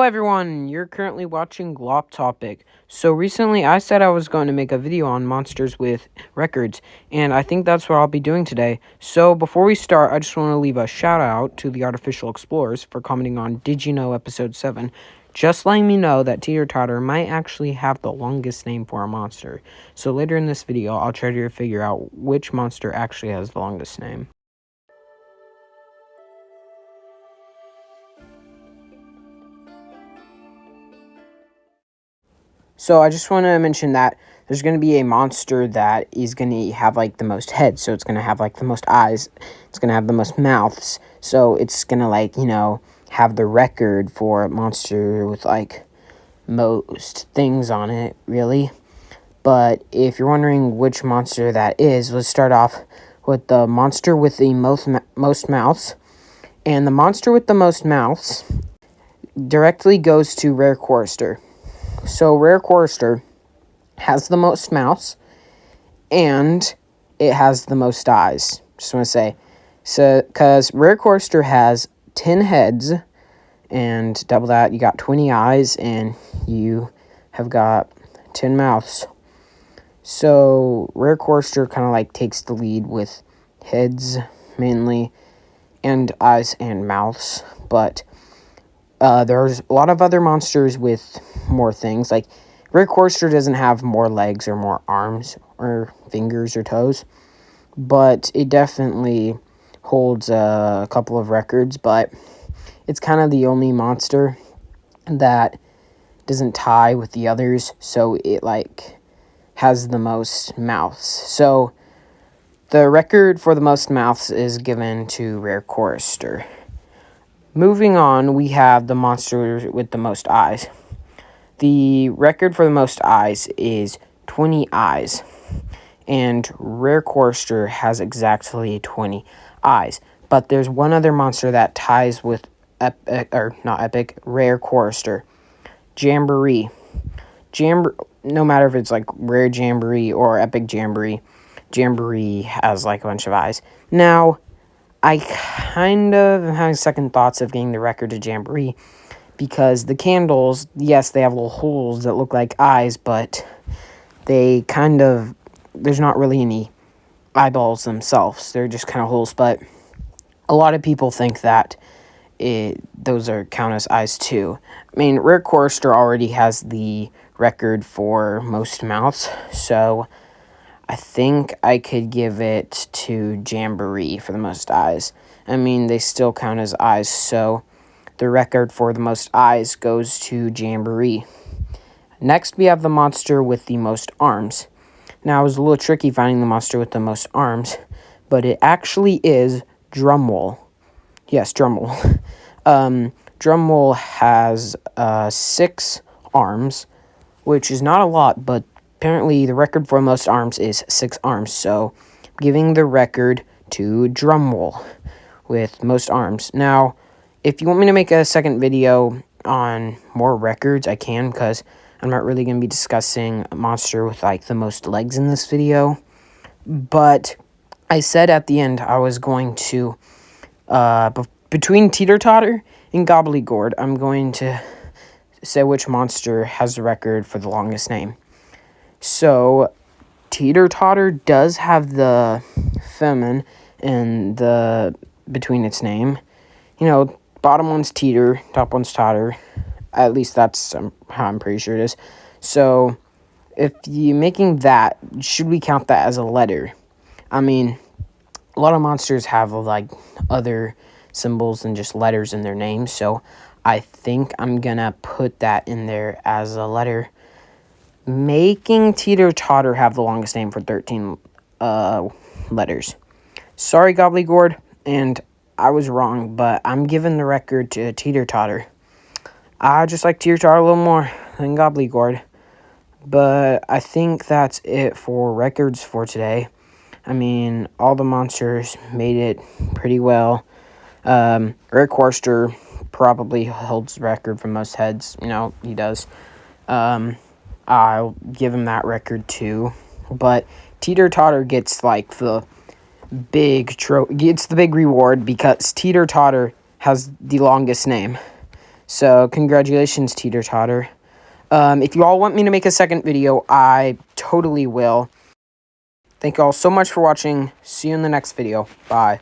everyone, you're currently watching Glop Topic. So recently I said I was going to make a video on monsters with records, and I think that's what I'll be doing today. So before we start, I just want to leave a shout out to the Artificial Explorers for commenting on Did You Know Episode 7, just letting me know that Teeter Totter might actually have the longest name for a monster. So later in this video, I'll try to figure out which monster actually has the longest name. So I just want to mention that there's going to be a monster that is going to have, like, the most heads. So it's going to have, like, the most eyes. It's going to have the most mouths. So it's going to, like, have the record for a monster with, like, most things on it, really. But if you're wondering which monster that is, let's start off with the monster with the most mouths. And the monster with the most mouths directly goes to Rare Chorister. So Rare Chorister has the most mouths, and it has the most eyes. Just want to say, so because Rare Chorister has 10 heads, and double that, you got 20 eyes, and you have got 10 mouths. So Rare Chorister kind of like takes the lead with heads mainly, and eyes and mouths, but there's a lot of other monsters with more things. Like, Rare Chorister doesn't have more legs or more arms or fingers or toes, but it definitely holds a couple of records, but it's kind of the only monster that doesn't tie with the others, so it, like, has the most mouths. So the record for the most mouths is given to Rare Chorister. Moving on, we have the monster with the most eyes. The record for the most eyes is 20 eyes, and Rare Chorister has exactly 20 eyes. But there's one other monster that ties with Rare Chorister, Jamboree. No matter if it's like Rare Jamboree or Epic Jamboree, Jamboree has like a bunch of eyes. Now, I kind of am having second thoughts of getting the record to Jamboree, because the candles, yes, they have little holes that look like eyes, but there's not really any eyeballs themselves. They're just kind of holes, but a lot of people think that those count as eyes too. I mean, Rare Chorister already has the record for most mouths, so I think I could give it to Jamboree for the most eyes. I mean, they still count as eyes, so the record for the most eyes goes to Jamboree. Next, we have the monster with the most arms. Now, it was a little tricky finding the monster with the most arms, but it actually is Drumroll. Yes, Drumroll. Drumroll has 6 arms, which is not a lot, but apparently the record for most arms is 6 arms, so I'm giving the record to Drumroll with most arms. Now, if you want me to make a second video on more records, I can, because I'm not really going to be discussing a monster with, like, the most legs in this video. But I said at the end I was going to, between Teeter Totter and Gobbledygourd, I'm going to say which monster has the record for the longest name. So, Teeter Totter does have the feminine in between its name. Bottom one's Teeter, top one's Totter. At least that's how I'm pretty sure it is. So, if you're making that, should we count that as a letter? I mean, a lot of monsters have, like, other symbols than just letters in their names, so I think I'm gonna put that in there as a letter, making Teeter Totter have the longest name for 13 letters. Sorry, Gobbledygourd, and I was wrong, but I'm giving the record to Teeter Totter. I just like Teeter Totter a little more than Gobbledygourd. But I think that's it for records for today. I mean, all the monsters made it pretty well. Rare Chorister probably holds the record for most heads. He does. I'll give him that record too. But Teeter Totter gets, like, the big reward, because Teeter Totter has the longest name. So, congratulations, Teeter Totter. If you all want me to make a second video, I totally will. Thank you all so much for watching. See you in the next video. Bye.